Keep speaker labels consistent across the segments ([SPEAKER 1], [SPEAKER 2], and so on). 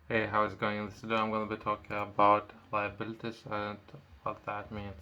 [SPEAKER 1] Hey, how's it going? This video I'm going to be talking about liabilities and what that means.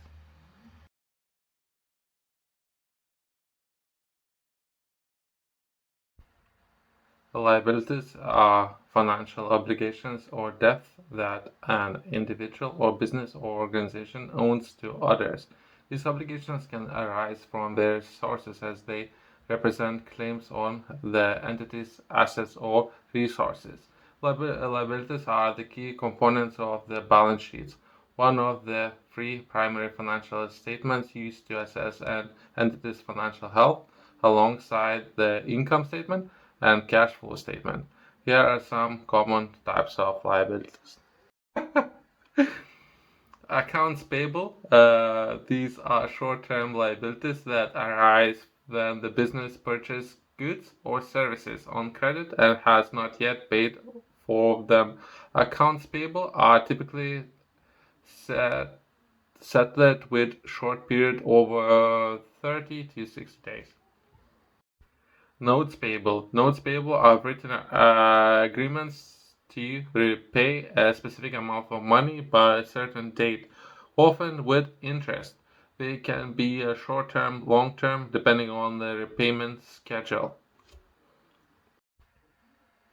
[SPEAKER 1] The liabilities are financial obligations or debt that an individual or business or organization owns to others. These obligations can arise from various sources as they represent claims on the entity's assets or resources. Liabilities are the key components of the balance sheets, one of the three primary financial statements used to assess an entity's financial health, alongside the income statement and cash flow statement. Here are some common types of liabilities. Accounts payable. These are short-term liabilities that arise when the business purchases goods or services on credit and has not yet paid for them. Accounts payable are typically settled with short period over 30 to 60 days. Notes payable. Notes payable are written agreements to repay a specific amount of money by a certain date, often with interest. They can be short-term, long-term, depending on the repayment schedule.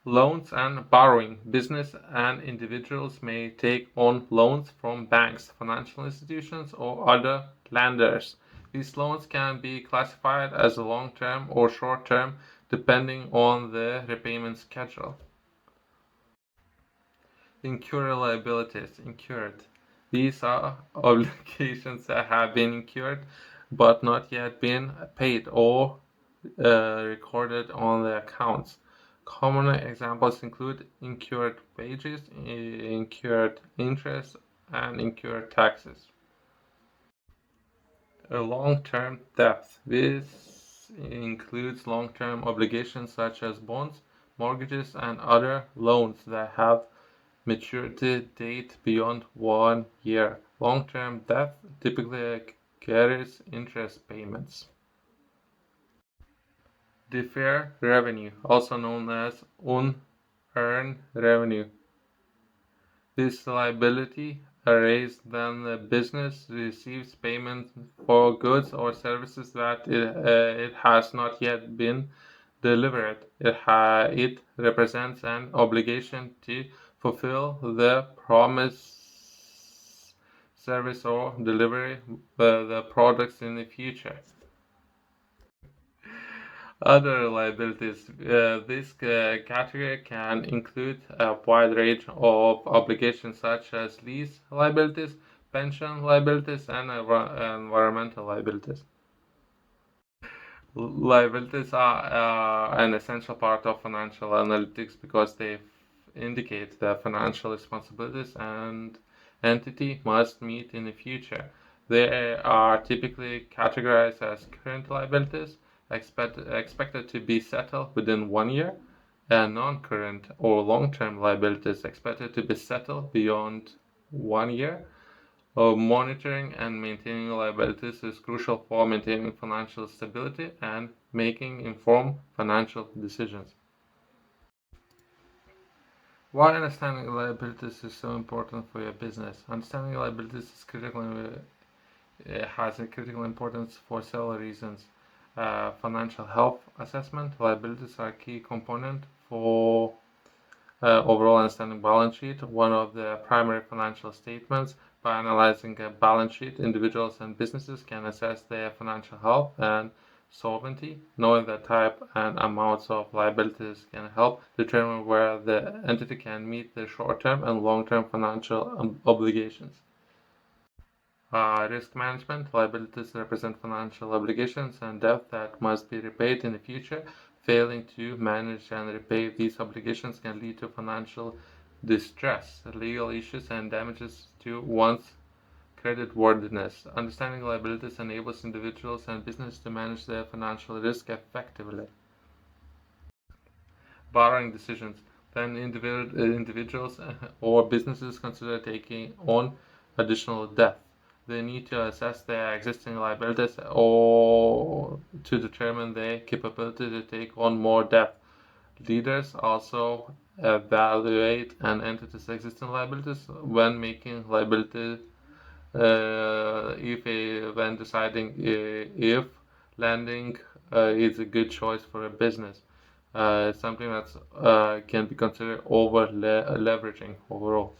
[SPEAKER 1] Loans and borrowing. Business and individuals may take on loans from banks, financial institutions, or other lenders. These loans can be classified as long-term or short-term depending on the repayment schedule. Incurred liabilities. Incurred. These are obligations that have been incurred but not yet been paid or recorded on the accounts. Common examples include incurred wages, incurred interest, and incurred taxes. A long-term debt. This includes long-term obligations such as bonds, mortgages, and other loans that have maturity date beyond 1 year. Long-term debt typically carries interest payments. Deferred revenue, also known as unearned revenue. This liability arises when the business receives payment for goods or services that it has not yet been delivered. It represents an obligation to fulfill the promised service or delivery the products in the future. Other liabilities. This category can include a wide range of obligations such as lease liabilities, pension liabilities, and environmental liabilities. Liabilities are an essential part of financial analytics because they indicate the financial responsibilities an entity must meet in the future. They are typically categorized as current liabilities, expected to be settled within 1 year, and non-current or long-term liabilities expected to be settled beyond 1 year. Monitoring and maintaining liabilities is crucial for maintaining financial stability and making informed financial decisions. Why understanding liabilities is so important for your business? Understanding liabilities is has a critical importance for several reasons. Financial health assessment. Liabilities are a key component for overall understanding balance sheet, one of the primary financial statements. By analyzing a balance sheet, individuals and businesses can assess their financial health and solvency. Knowing the type and amounts of liabilities can help determine where the entity can meet the short-term and long-term financial obligations. Risk management. Liabilities represent financial obligations and debt that must be repaid in the future. Failing to manage and repay these obligations can lead to financial distress, legal issues, and damages to one's creditworthiness. Understanding liabilities enables individuals and businesses to manage their financial risk effectively. Borrowing decisions. Then individuals or businesses consider taking on additional debt. They need to assess their existing liabilities or to determine their capability to take on more debt. Leaders also evaluate an entity's existing liabilities when making liability when deciding if lending is a good choice for a business. Something that can be considered over leveraging overall.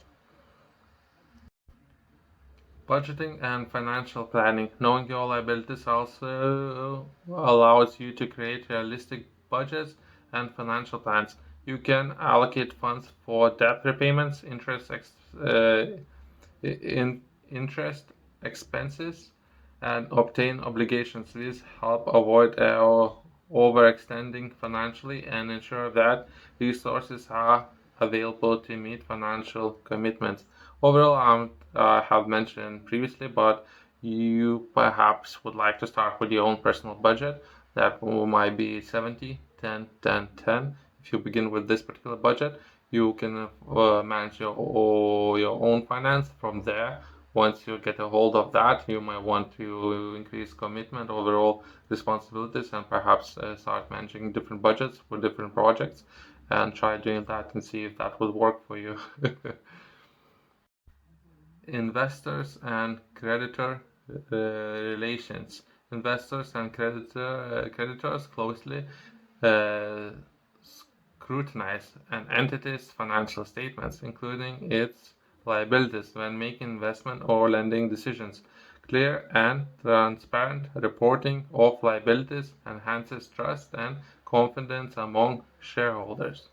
[SPEAKER 1] Budgeting and financial planning. Knowing your liabilities also allows you to create realistic budgets and financial plans. You can allocate funds for debt repayments, in interest expenses, and obtain obligations. These help avoid overextending financially and ensure that resources are available to meet financial commitments. Overall, I have mentioned previously, but you perhaps would like to start with your own personal budget. That might be 70, 10, 10, 10. If you begin with this particular budget, you can manage your own finance from there. Once you get a hold of that, you might want to increase commitment, overall responsibilities, and perhaps start managing different budgets for different projects and try doing that and see if that will work for you. Investors and creditor relations. Investors and creditors closely uh, scrutinize an entity's financial statements, including its liabilities, when making investment or lending decisions. Clear and transparent reporting of liabilities enhances trust and confidence among shareholders,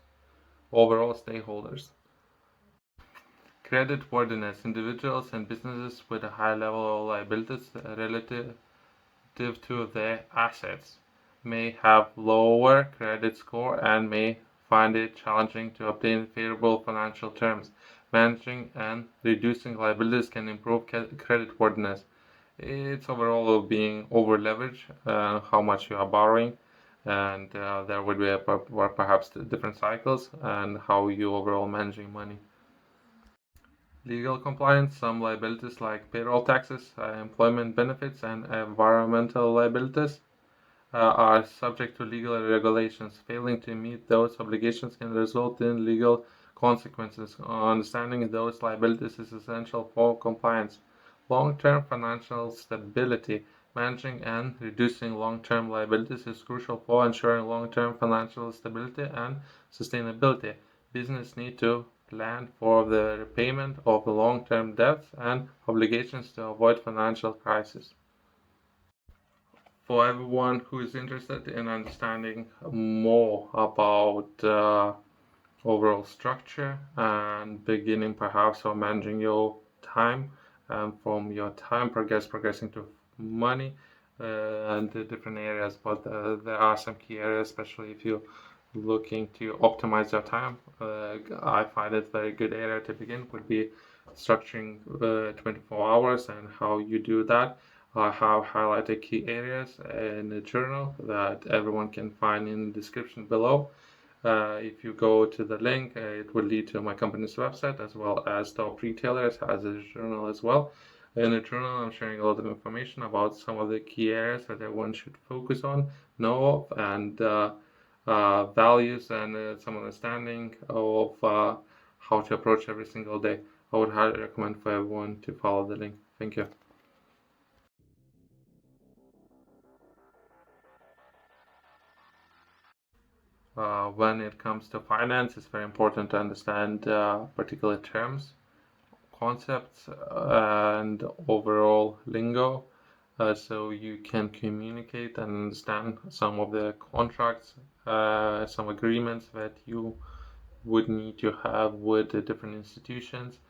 [SPEAKER 1] overall stakeholders. Creditworthiness. Individuals and businesses with a high level of liabilities relative to their assets may have lower credit score and may find it challenging to obtain favorable financial terms. Managing and reducing liabilities can improve creditworthiness. It's overall being over leveraged, how much you are borrowing, and there would be perhaps different cycles and how you overall managing money. Legal compliance. Some liabilities like payroll taxes, employment benefits, and environmental liabilities are subject to legal regulations. Failing to meet those obligations can result in legal consequences. Understanding those liabilities is essential for compliance. Long-term financial stability. Managing and reducing long-term liabilities is crucial for ensuring long-term financial stability and sustainability. Business need to plan for the repayment of the long-term debts and obligations to avoid financial crisis. For everyone who is interested in understanding more about overall structure and beginning perhaps of managing your time, and from your time progressing to money, and the different areas, but there are some key areas, especially if you're looking to optimize your time. I find it very good area to begin would be structuring 24 hours and how you do that. I have highlighted key areas in the journal that everyone can find in the description below. If you go to the link, it will lead to my company's website, as well as top retailers has a journal as well. In the journal, I'm sharing a lot of information about some of the key areas that everyone should focus on, know of, and values, and some understanding of how to approach every single day. I would highly recommend for everyone to follow the link. Thank you. When it comes to finance, it's very important to understand particular terms, concepts, and overall lingo, so you can communicate and understand some of the contracts, some agreements that you would need to have with the different institutions,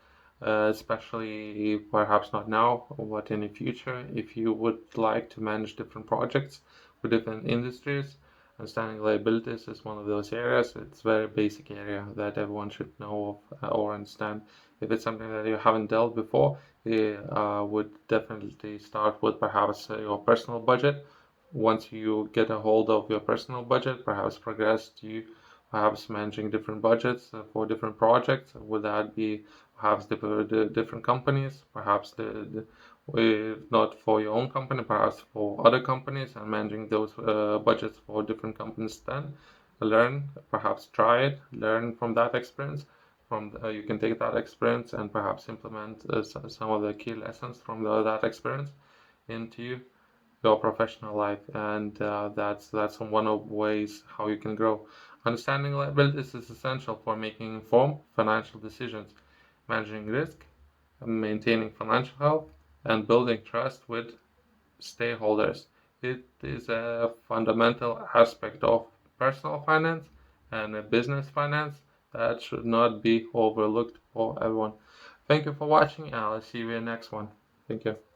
[SPEAKER 1] especially perhaps not now, but in the future, if you would like to manage different projects for different industries. Understanding liabilities is one of those areas. It's a very basic area that everyone should know of or understand. If it's something that you haven't dealt before, you would definitely start with perhaps your personal budget. Once you get a hold of your personal budget, perhaps progress to perhaps managing different budgets for different projects. Would that be perhaps different companies, perhaps not for your own company, perhaps for other companies, and managing those budgets for different companies then. learn, perhaps try it, learn from that experience. You can take that experience and perhaps implement some of the key lessons from that experience into your professional life, and that's one of ways how you can grow. Understanding liabilities is essential for making informed financial decisions, managing risk, maintaining financial health, and building trust with stakeholders. It is a fundamental aspect of personal finance and business finance that should not be overlooked for everyone. Thank you for watching, and I'll see you in the next one. Thank you.